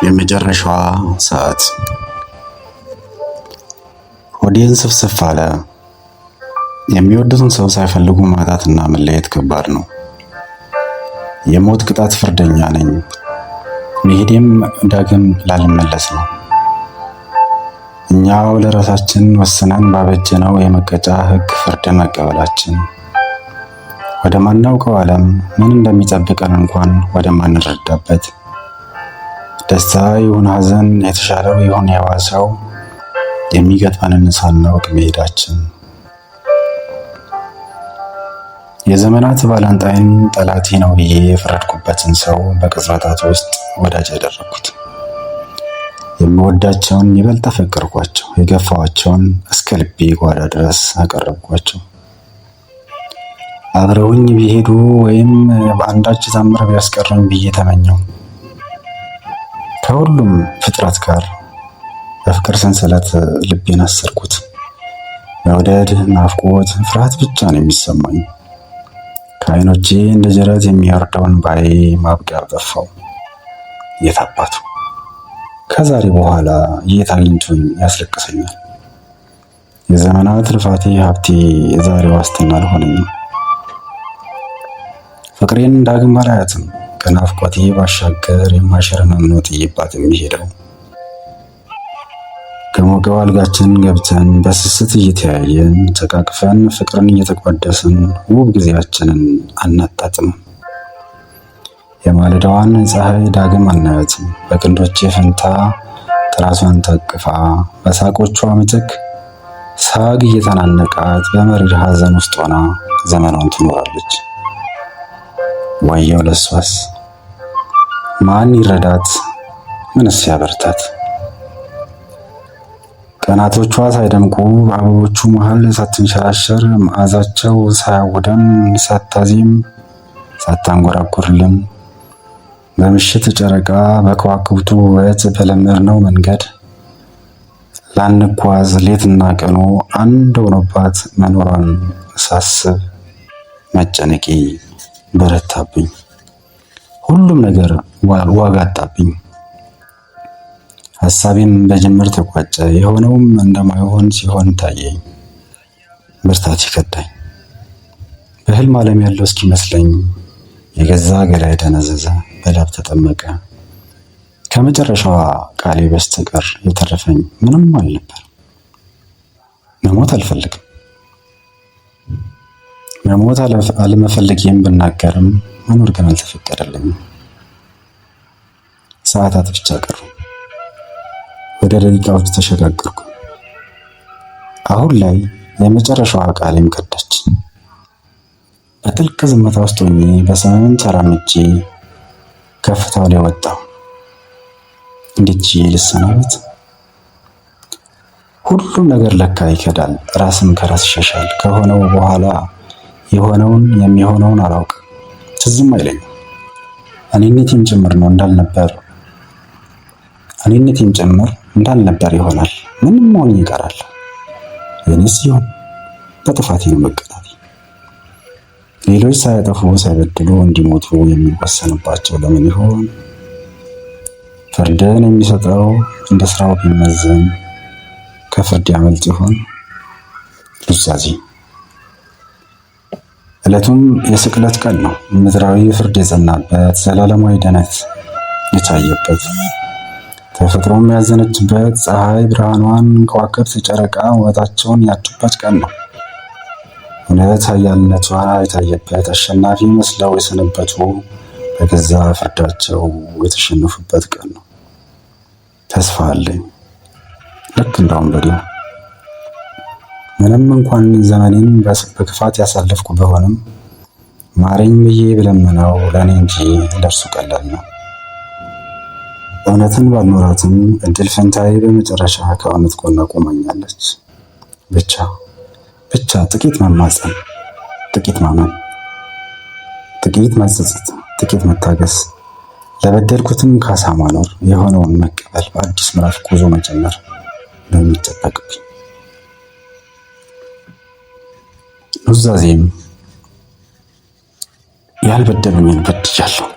የመጨረሻዋ ሰዓት ሆዴን ስፍስፍ አለ። የሚወዱትን ሰው ሳይፈልጉ ማጣትና መለየት ከባድ ነው። የሞት ቅጣት ፍርደኛ ነኝ። መሄዴም ዳግም ላልመለስ ነው። እኛው ለራሳችን ወስነን ባበጀነው የመቀጫ ሕግ ፍርድን መቀበላችን ወደ ማናውቀው ዓለም ምን እንደሚጠብቀን እንኳን ወደማንረዳበት ደስታ ይሁን ሐዘን፣ የተሻለው ይሁን የባሰው የሚገጥመንን ሳናውቅ መሄዳችን የዘመናት ባላንጣይን ጠላቴ ነው ብዬ የፈረድኩበትን ሰው በቅጽበታት ውስጥ ወዳጅ ያደረግኩት። የምወዳቸውን ይበልጥ አፈቀርኳቸው። የገፋዋቸውን እስከ ልቤ ጓዳ ድረስ አቀረብኳቸው። አብረውኝ ቢሄዱ ወይም በአንዳች ታምር ቢያስቀሩኝ ብዬ ተመኘው። ከሁሉም ፍጥረት ጋር በፍቅር ሰንሰለት ልቤን አሰርኩት። መውደድ፣ ናፍቆት፣ ፍርሃት ብቻ ነው የሚሰማኝ። ከዓይኖቼ እንደ ጅረት የሚወርደውን ባዬ ማብቂያ ጠፋው። የት አባቱ ከዛሬ በኋላ የት አግኝቶኝ ያስለቅሰኛል? የዘመናት ልፋቴ ሀብቴ የዛሬ ዋስትና አልሆነኝም። ፍቅሬን ዳግም አላያትም። ከናፍቆቴ ባሻገር የማይሽረን ነው ጥዬባት የሚሄደው። ከሞቀው አልጋችን ገብተን በስስት እየተያየን ተቃቅፈን ፍቅርን እየተቋደስን ውብ ጊዜያችንን አናጣጥምም። የማለዳዋን ፀሐይ ዳግም አናያትም። በቅንዶቼ ፈንታ ትራሷን ታቅፋ በሳቆቿ ምትክ ሳግ እየተናነቃት በመሪር ሐዘን ውስጥ ሆና ዘመኗን ትኖራለች። ወየው ለሷስ ማን ይረዳት? ምንስ ያበርታት? ቀናቶቿ ሳይደምቁ በአበቦቹ መሃል ሳትንሸራሸር መዓዛቸው ሳያውደን ሳታዜም ሳታንጎራጉርልን በምሽት ጨረቃ በከዋክብቱ ውበት በለመድነው መንገድ ላንጓዝ ሌትና ቀኑ አንድ ሆኖባት መኖሯን ሳስብ መጨነቄ በረታብኝ። ሁሉም ነገር ዋጋ አጣብኝ። ሐሳቤም በጅምር ተቋጨ። የሆነውም እንደማይሆን ሲሆን ታየኝ። ብርታት ይከዳኝ። በህልም ዓለም ያለው እስኪመስለኝ የገዛ ገላይ ደነዘዘ፣ በላብ ተጠመቀ። ከመጨረሻዋ ቃሌ በስተቀር የተረፈኝ ምንም አልነበር። መሞት አልፈልግም። መሞት አለመፈለጌም ብናገርም መኖር ግን አልተፈቀደልኝም። ሰዓታት ብቻ ቀሩ። ወደ ደቂቃዎች ተሸጋገርኩ። አሁን ላይ የመጨረሻዋ ቃሌም ከዳች። በጥልቅ ዝምታ ውስጥ ሆኜ በሰማዩን ተራምጄ ከፍታው ላይ ወጣሁ። እንዴት ችዬ ልሰናበት? ሁሉም ነገር ለካ ይከዳል። ራስም ከራስ ይሸሻል። ከሆነው በኋላ የሆነውን የሚሆነውን አላውቅም። ትዝም አይለኝም። እኔነቴም ጭምር እንዳልነበር ይሆናል። ምንም መሆን ይቀራል። የኔስ ሲሆን በጥፋቴ ነው መቀጣቴ። ሌሎች ሳያጠፉ ሳይበድሉ እንዲሞቱ የሚወሰንባቸው ለምን ይሆን? ፍርድን የሚሰጠው እንደ ስራው ቢመዘን ከፍርድ ያመልጥ ይሆን? ኑዛዜ። ዕለቱም የስቅለት ቀን ነው። ምድራዊ ፍርድ የጸናበት፣ ዘላለማዊ ድነት የታየበት፣ ተፈጥሮም ያዘነችበት፣ ፀሐይ ብርሃኗን፣ ከዋክብት ጨረቃ ውበታቸውን ያጡበት ቀን ነው። እውነት ኃያልነቷ የታየበት፣ አሸናፊ መስለው የሰነበቱ በገዛ ፍርዳቸው የተሸነፉበት ቀን ነው። ተስፋ አለኝ። ልክ እንደ ወንበዴው ምንም እንኳን ዘመኔን በክፋት ያሳለፍኩ ቢሆንም ማረኝ ብዬ ብለምነው ለእኔ እንጂ ለእርሱ ቀላል ነው። እውነትን ባልኖራትም እድል ፈንታዬ በመጨረሻ ከእውነት ጎን ቆማኛለች። ብቻ ጥቂት መማፀን፣ ጥቂት ማመን፣ ጥቂት መጸጸት፣ ጥቂት መታገስ፣ ለበደልኩትም ካሳ ማኖር፣ የሆነውን መቀበል፣ በአዲስ ምዕራፍ ጉዞ መጀመር ነው የሚጠበቅብኝ። ኑዛዜም ያልበደሉኝን በድያለሁ።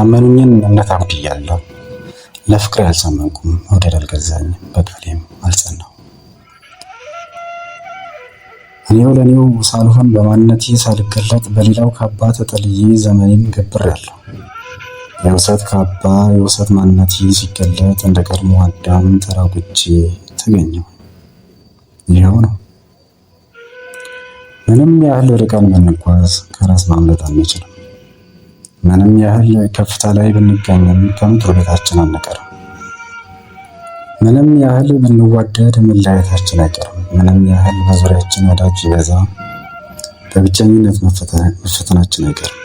ያሳመኑኝን እምነት አጉድያለሁ። ለፍቅር ያልሰመንኩም መውደድ አልገዛኝም፣ በቃሌም አልጸናሁ። እኔው ለእኔው ሳልሆን በማንነቴ ሳልገለጥ በሌላው ካባ ተጠልዬ ዘመኔን ገብሬያለሁ። የውሰት ካባ የውሰት ማንነቴ ሲገለጥ እንደ ቀድሞ አዳም ተራቁቼ ተገኘሁ። ይኸው ነው። ምንም ያህል ርቀን ብንጓዝ ከራስ ማምለጥ አንችልም። ምንም ያህል ከፍታ ላይ ብንገኝም ከምድር ቤታችን አንቀርም። ምንም ያህል ብንዋደድ መለያየታችን አይቀርም። ምንም ያህል በዙሪያችን ወዳጅ ይበዛ በብቸኝነት መፈተናችን አይቀርም።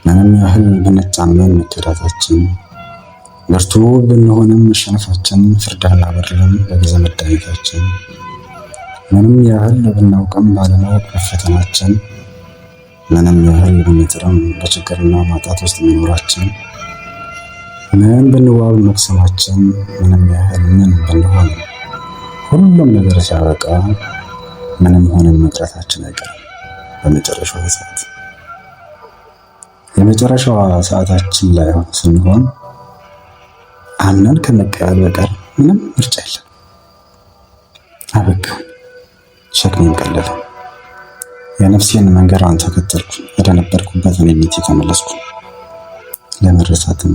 ምንም ያህል ብንጫመን መከዳታችን፣ ብርቱ ብንሆንም መሸነፋችን፣ ፍርድና በደልም በጊዜ መዳኘታችን፣ ምንም ያህል ብናውቅም ባለማወቅ መፈተናችን፣ ምንም ያህል ብንጥርም በችግርና ማጣት ውስጥ መኖራችን፣ ምን ብንዋብ መቅሰማችን፣ ምንም ያህል ምን ብንሆን ሁሉም ነገር ሲያበቃ ምንም ሆነን መቅረታችን አይቀርም። በመጨረሻው ሰዓት የመጨረሻዋ ሰዓታችን ላይ ስንሆን አምነን ከመቀበል በቀር ምንም ምርጫ የለም። አበቃ፣ ሸክሜን ቀለለ። የነፍሴን መንገዷን ተከተልኩ። ወደ ነበርኩበት እኔነቴ ተመለስኩ። ለመረሳትም